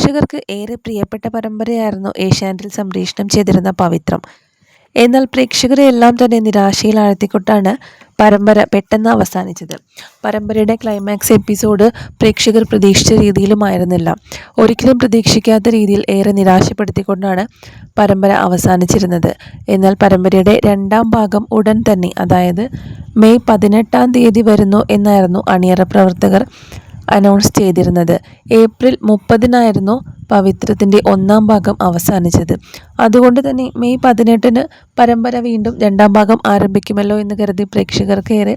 പ്രേക്ഷകർക്ക് ഏറെ പ്രിയപ്പെട്ട പരമ്പരയായിരുന്നു ഏഷ്യാനെറ്റിൽ സംപ്രേഷണം ചെയ്തിരുന്ന പവിത്രം. എന്നാൽ പ്രേക്ഷകരെ എല്ലാം തന്നെ നിരാശയിലാഴ്ത്തിക്കൊണ്ടാണ് പരമ്പര പെട്ടെന്ന് അവസാനിച്ചത്. പരമ്പരയുടെ ക്ലൈമാക്സ് എപ്പിസോഡ് പ്രേക്ഷകർ പ്രതീക്ഷിച്ച രീതിയിലുമായിരുന്നില്ല. ഒരിക്കലും പ്രതീക്ഷിക്കാത്ത രീതിയിൽ ഏറെ നിരാശപ്പെടുത്തിക്കൊണ്ടാണ് പരമ്പര അവസാനിച്ചിരുന്നത്. എന്നാൽ പരമ്പരയുടെ രണ്ടാം ഭാഗം ഉടൻ തന്നെ, അതായത് മെയ് 18-ാം തീയതി വരുന്നു എന്നായിരുന്നു അണിയറ പ്രവർത്തകർ അനൗൺസ് ചെയ്തിരുന്നത്. ഏപ്രിൽ 30-നായിരുന്നു പവിത്രത്തിൻ്റെ ഒന്നാം ഭാഗം അവസാനിച്ചത്. അതുകൊണ്ട് തന്നെ മെയ് 18-ന് പരമ്പര വീണ്ടും രണ്ടാം ഭാഗം ആരംഭിക്കുമല്ലോ എന്ന് കരുതി പ്രേക്ഷകർക്ക് ഏറെ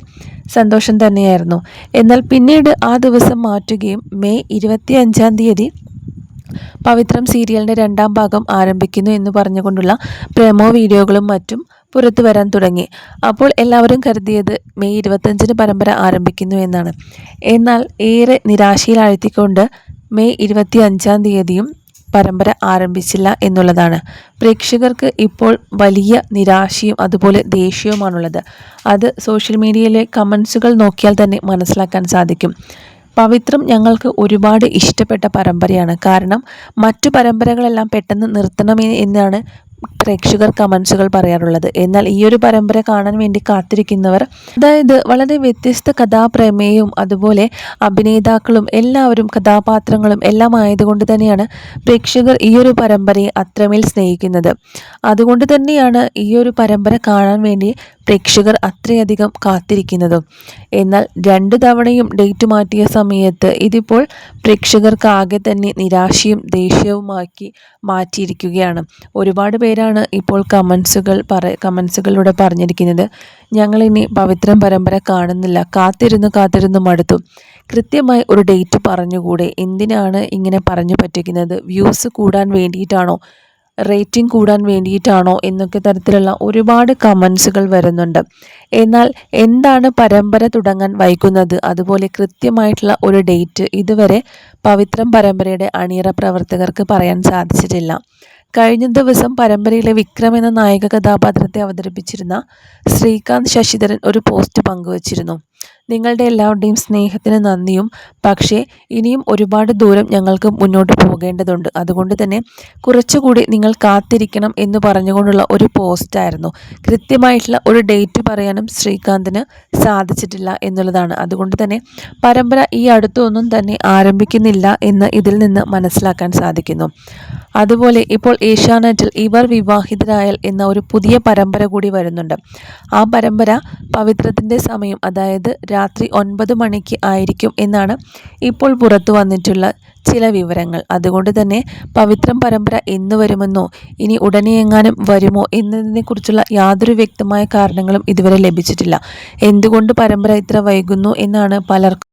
സന്തോഷം തന്നെയായിരുന്നു. എന്നാൽ പിന്നീട് ആ ദിവസം മാറ്റുകയും മെയ് 25-ാം തീയതി പവിത്രം സീരിയലിൻ്റെ രണ്ടാം ഭാഗം ആരംഭിക്കുന്നു എന്ന് പറഞ്ഞുകൊണ്ടുള്ള പ്രമോ വീഡിയോകളും മറ്റും പുറത്തു വരാൻ തുടങ്ങി. അപ്പോൾ എല്ലാവരും കരുതിയത് മെയ് 25-ന് പരമ്പര ആരംഭിക്കുന്നു എന്നാണ്. എന്നാൽ ഏറെ നിരാശയിലാഴ്ത്തിക്കൊണ്ട് മെയ് 25-ാം തീയതിയും പരമ്പര ആരംഭിച്ചില്ല എന്നുള്ളതാണ്. പ്രേക്ഷകർക്ക് ഇപ്പോൾ വലിയ നിരാശയും അതുപോലെ ദേഷ്യവുമാണുള്ളത്. അത് സോഷ്യൽ മീഡിയയിലെ കമൻസുകൾ നോക്കിയാൽ തന്നെ മനസ്സിലാക്കാൻ സാധിക്കും. പവിത്രം ഞങ്ങൾക്ക് ഒരുപാട് ഇഷ്ടപ്പെട്ട പരമ്പരയാണ്. കാരണം മറ്റു പരമ്പരകളെല്ലാം പെട്ടെന്ന് നിർത്തണമേ എന്നാണ് പ്രേക്ഷകർ കമൻസുകൾ പറയാറുള്ളത്. എന്നാൽ ഈ ഒരു പരമ്പര കാണാൻ വേണ്ടി കാത്തിരിക്കുന്നവർ, അതായത് വളരെ വ്യത്യസ്ത കഥാപ്രമേയവും അതുപോലെ അഭിനേതാക്കളും എല്ലാവരും കഥാപാത്രങ്ങളും എല്ലാം ആയതുകൊണ്ട് തന്നെയാണ് പ്രേക്ഷകർ ഈ ഒരു പരമ്പരയെ അത്രമേൽ സ്നേഹിക്കുന്നത്. അതുകൊണ്ട് തന്നെയാണ് ഈ ഒരു പരമ്പര കാണാൻ വേണ്ടി പ്രേക്ഷകർ അത്രയധികം കാത്തിരിക്കുന്നതും. എന്നാൽ 2 തവണയും ഡേറ്റ് മാറ്റിയ സമയത്ത് ഇതിപ്പോൾ പ്രേക്ഷകർക്ക് ആകെ തന്നെ നിരാശയും ദേഷ്യവുമാക്കി മാറ്റിയിരിക്കുകയാണ്. ഒരുപാട് പേരാണ് ഇപ്പോൾ കമൻസുകളിലൂടെ പറഞ്ഞിരിക്കുന്നത്, ഞങ്ങളിനി പവിത്രം പരമ്പര കാണുന്നില്ല, കാത്തിരുന്നു മടുത്തു. കൃത്യമായി ഒരു ഡേറ്റ് പറഞ്ഞുകൂടെ? എന്തിനാണ് ഇങ്ങനെ പറഞ്ഞു പറ്റിക്കുന്നത്? വ്യൂസ് കൂടാൻ വേണ്ടിയിട്ടാണോ, റേറ്റിംഗ് കൂടാൻ വേണ്ടിയിട്ടാണോ എന്നൊക്കെ തരത്തിലുള്ള ഒരുപാട് കമൻസുകൾ വരുന്നുണ്ട്. എന്നാൽ എന്താണ് പരമ്പര തുടങ്ങാൻ വൈകുന്നത്? അതുപോലെ കൃത്യമായിട്ടുള്ള ഒരു ഡേറ്റ് ഇതുവരെ പവിത്രം പരമ്പരയുടെ അണിയറ പ്രവർത്തകർക്ക് പറയാൻ സാധിച്ചിട്ടില്ല. കഴിഞ്ഞ ദിവസം പരമ്പരയിലെ വിക്രം എന്ന നായക കഥാപാത്രത്തെ അവതരിപ്പിച്ചിരുന്ന ശ്രീകാന്ത് ശശിധരൻ ഒരു പോസ്റ്റ് പങ്കുവച്ചിരുന്നു. നിങ്ങളുടെ എല്ലാവരുടെയും സ്നേഹത്തിന് നന്ദിയും, പക്ഷേ ഇനിയും ഒരുപാട് ദൂരം ഞങ്ങൾക്ക് മുന്നോട്ട് പോകേണ്ടതുണ്ട്. അതുകൊണ്ട് തന്നെ കുറച്ചുകൂടി നിങ്ങൾ കാത്തിരിക്കണം എന്ന് പറഞ്ഞുകൊണ്ടുള്ള ഒരു പോസ്റ്റായിരുന്നു. കൃത്യമായിട്ടുള്ള ഒരു ഡേറ്റ് പറയാനും ശ്രീകാന്തിന് സാധിച്ചിട്ടില്ല എന്നുള്ളതാണ്. അതുകൊണ്ട് തന്നെ പരമ്പര ഈ അടുത്തൊന്നും തന്നെ ആരംഭിക്കുന്നില്ല എന്ന് ഇതിൽ നിന്ന് മനസ്സിലാക്കാൻ സാധിക്കുന്നു. അതുപോലെ ഇപ്പോൾ ഏഷ്യാനെറ്റിൽ ഇവർ വിവാഹിതരായാൽ എന്ന ഒരു പുതിയ പരമ്പര കൂടി വരുന്നുണ്ട്. ആ പരമ്പര പവിത്രത്തിൻ്റെ സമയം, അതായത് രാത്രി 9 മണിക്ക് ആയിരിക്കും എന്നാണ് ഇപ്പോൾ പുറത്തു വന്നിട്ടുള്ള ചില വിവരങ്ങൾ. അതുകൊണ്ട് തന്നെ പവിത്രം പരമ്പര എന്ന് വരുമെന്നോ ഇനി ഉടനെ എങ്ങാനും വരുമോ എന്നതിനെക്കുറിച്ചുള്ള യാതൊരു വ്യക്തമായ കാരണങ്ങളും ഇതുവരെ ലഭിച്ചിട്ടില്ല. എന്തുകൊണ്ട് പരമ്പര ഇത്ര വൈകുന്നു എന്നാണ് പലർക്കും